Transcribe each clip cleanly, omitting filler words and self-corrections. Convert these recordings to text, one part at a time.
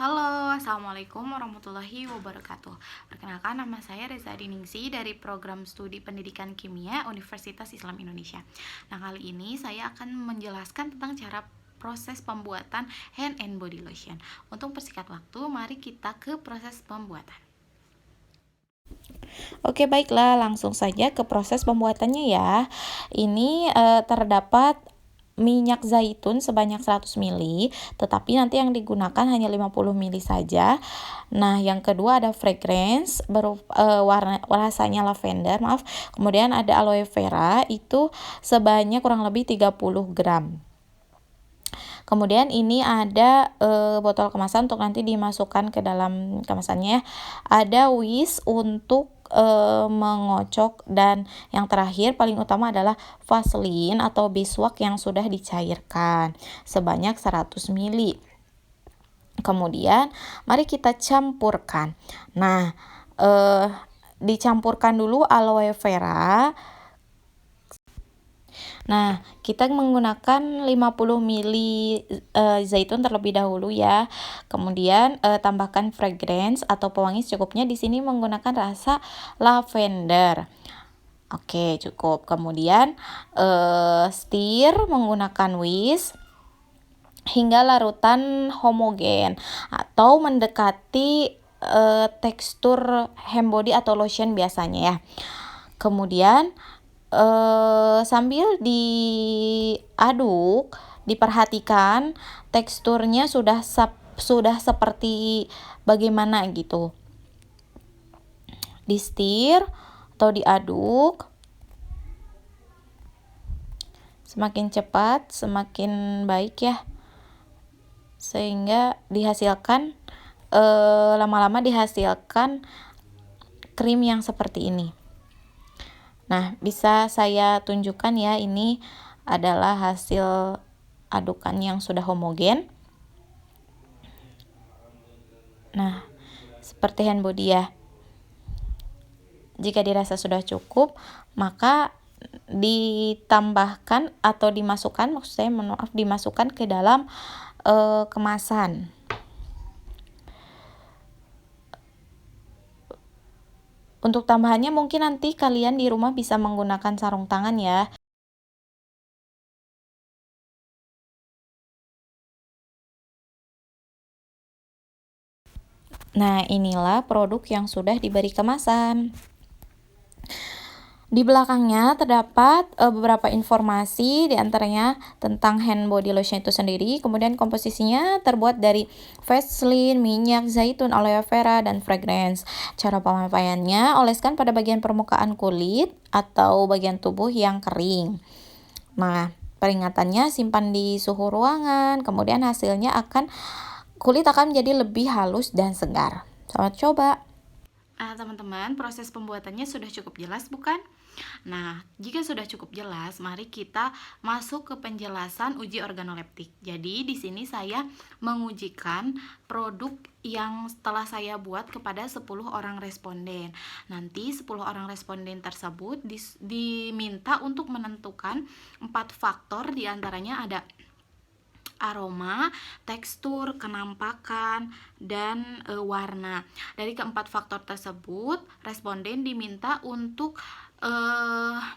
Halo, Assalamualaikum warahmatullahi wabarakatuh. Perkenalkan, nama saya Reza Diningsi dari Program Studi Pendidikan Kimia Universitas Islam Indonesia. Nah, kali ini saya akan menjelaskan tentang cara proses pembuatan hand and body lotion. Untuk persingkat waktu, mari kita ke proses pembuatan. Oke, baiklah, langsung saja ke proses pembuatannya ya. Ini terdapat minyak zaitun sebanyak 100 ml, tetapi nanti yang digunakan hanya 50 ml saja. Nah, yang kedua ada fragrance, warna rasanya lavender, maaf. Kemudian ada aloe vera, itu sebanyak kurang lebih 30 gram. Kemudian ini ada botol kemasan untuk nanti dimasukkan ke dalam kemasannya. Ada whisk untuk mengocok, dan yang terakhir paling utama adalah Vaseline atau beeswax yang sudah dicairkan sebanyak 100 ml. Kemudian mari kita campurkan. Nah, dicampurkan dulu aloe vera. Nah, kita menggunakan 50 ml zaitun terlebih dahulu ya. Kemudian tambahkan fragrance atau pewangi secukupnya. Di sini menggunakan rasa lavender. Oke, cukup. Kemudian stir menggunakan whisk hingga larutan homogen atau mendekati tekstur hand body atau lotion biasanya ya. Kemudian sambil diaduk, diperhatikan teksturnya sudah seperti bagaimana gitu. Di stir atau diaduk, semakin cepat semakin baik ya, sehingga dihasilkan lama-lama dihasilkan krim yang seperti ini. Nah, bisa saya tunjukkan ya, ini adalah hasil adukan yang sudah homogen. Nah, seperti hand body ya. Jika dirasa sudah cukup, maka ditambahkan atau dimasukkan, dimasukkan ke dalam kemasan. Untuk tambahannya mungkin nanti kalian di rumah bisa menggunakan sarung tangan ya. Nah, inilah produk yang sudah diberi kemasan. Di belakangnya terdapat beberapa informasi, diantaranya tentang hand body lotion itu sendiri. Kemudian komposisinya terbuat dari Vaseline, minyak zaitun, aloe vera, dan fragrance. Cara pemakaiannya, oleskan pada bagian permukaan kulit atau bagian tubuh yang kering. Nah, peringatannya, simpan di suhu ruangan. Kemudian kulit akan menjadi lebih halus dan segar. Selamat coba. Teman-teman, proses pembuatannya sudah cukup jelas bukan? Nah, jika sudah cukup jelas, mari kita masuk ke penjelasan uji organoleptik. Jadi, di sini saya mengujikan produk yang telah saya buat kepada 10 orang responden. Nanti 10 orang responden tersebut diminta untuk menentukan 4 faktor, diantaranya ada aroma, tekstur, kenampakan, dan warna. Dari keempat faktor tersebut, responden diminta untuk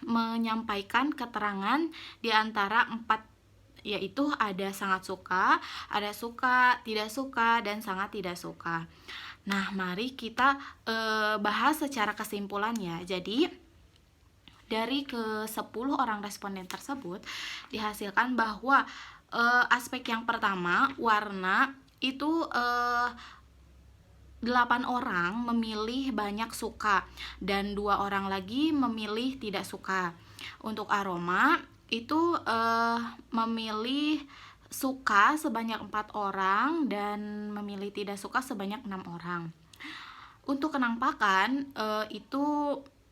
menyampaikan keterangan di antara 4, yaitu ada sangat suka, ada suka, tidak suka, dan sangat tidak suka. Nah, mari kita bahas secara kesimpulannya. Jadi, dari ke 10 orang responden tersebut dihasilkan bahwa aspek yang pertama, warna, itu 8 orang memilih banyak suka dan 2 orang lagi memilih tidak suka. Untuk aroma itu memilih suka sebanyak 4 orang dan memilih tidak suka sebanyak 6 orang. Untuk kenampakan itu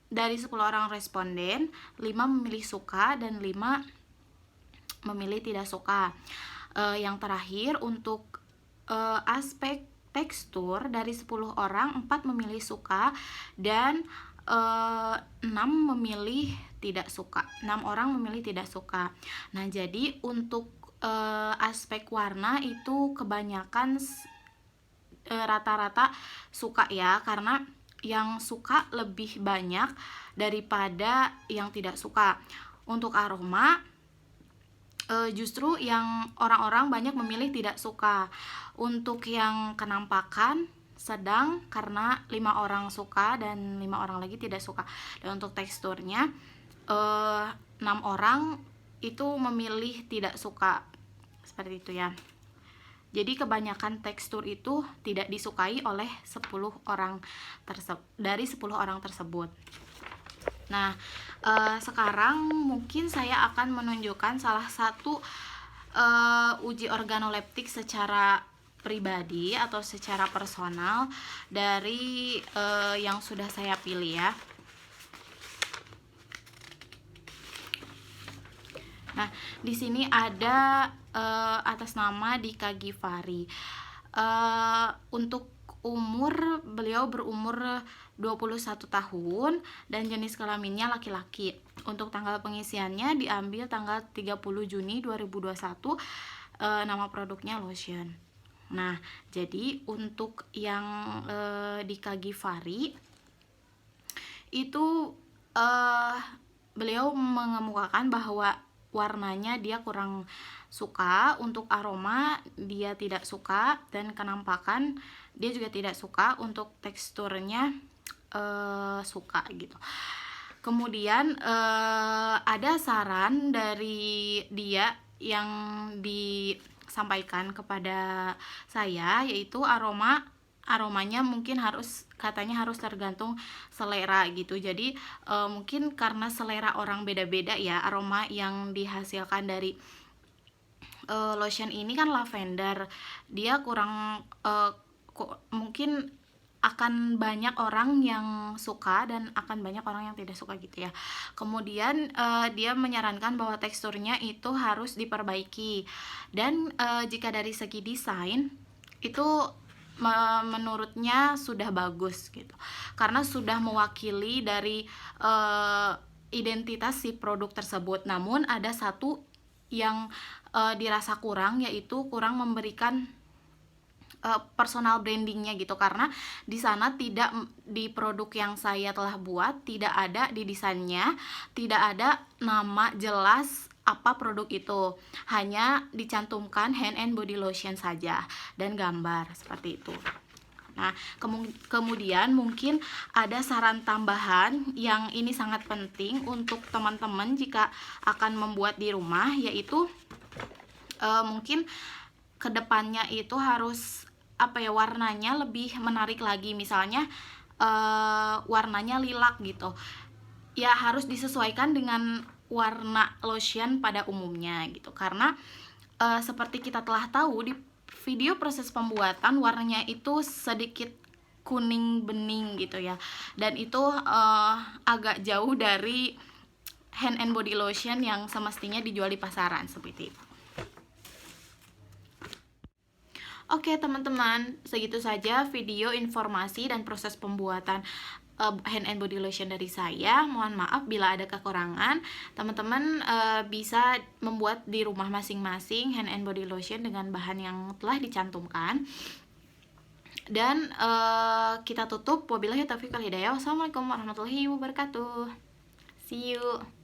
dari 10 orang responden, 5 memilih suka dan 5 memilih tidak suka. Yang terakhir, untuk aspek tekstur, dari 10 orang 4 memilih suka dan 6 memilih tidak suka. 6 orang memilih tidak suka. Nah, jadi untuk aspek warna itu kebanyakan rata-rata suka ya, karena yang suka lebih banyak daripada yang tidak suka. Untuk aroma justru yang orang-orang banyak memilih tidak suka. Untuk yang kenampakan sedang, karena 5 orang suka dan 5 orang lagi tidak suka. Dan untuk teksturnya 6 orang itu memilih tidak suka, seperti itu ya. Jadi kebanyakan tekstur itu tidak disukai oleh 10 orang dari 10 orang tersebut. Nah, sekarang mungkin saya akan menunjukkan salah satu uji organoleptik secara pribadi atau secara personal dari yang sudah saya pilih ya. Nah, di sini ada atas nama Dika Givari. Untuk umur, beliau berumur 21 tahun dan jenis kelaminnya laki-laki. Untuk tanggal pengisiannya diambil tanggal 30 Juni 2021. Nama produknya lotion. Nah, jadi untuk yang Dika Givari itu beliau mengemukakan bahwa warnanya dia kurang suka, untuk aroma dia tidak suka, dan kenampakan dia juga tidak suka, untuk teksturnya suka gitu. Kemudian ada saran dari dia yang disampaikan kepada saya, yaitu aromanya mungkin katanya harus tergantung selera gitu. Jadi mungkin karena selera orang beda-beda ya, aroma yang dihasilkan dari lotion ini kan lavender, dia kurang mungkin akan banyak orang yang suka dan akan banyak orang yang tidak suka gitu ya. Kemudian dia menyarankan bahwa teksturnya itu harus diperbaiki, dan jika dari segi desain itu menurutnya sudah bagus gitu, karena sudah mewakili dari identitas si produk tersebut. Namun ada satu yang dirasa kurang, yaitu kurang memberikan personal brandingnya gitu, karena di sana tidak, di produk yang saya telah buat tidak ada di desainnya, tidak ada nama jelas apa produk itu, hanya dicantumkan hand and body lotion saja dan gambar seperti itu. Nah, kemudian mungkin ada saran tambahan yang ini sangat penting untuk teman-teman jika akan membuat di rumah, yaitu mungkin kedepannya itu harus warnanya lebih menarik lagi. Misalnya warnanya lilac gitu ya, harus disesuaikan dengan warna lotion pada umumnya gitu, karena seperti kita telah tahu di video proses pembuatan warnanya itu sedikit kuning bening gitu ya, dan itu agak jauh dari hand and body lotion yang semestinya dijual di pasaran seperti itu. Oke teman-teman, segitu saja video informasi dan proses pembuatan hand and body lotion dari saya. Mohon maaf bila ada kekurangan. Teman-teman bisa membuat di rumah masing-masing hand and body lotion dengan bahan yang telah dicantumkan. Dan kita tutup. Wabillahi taufiq wal hidayah. Wassalamualaikum warahmatullahi wabarakatuh. See you.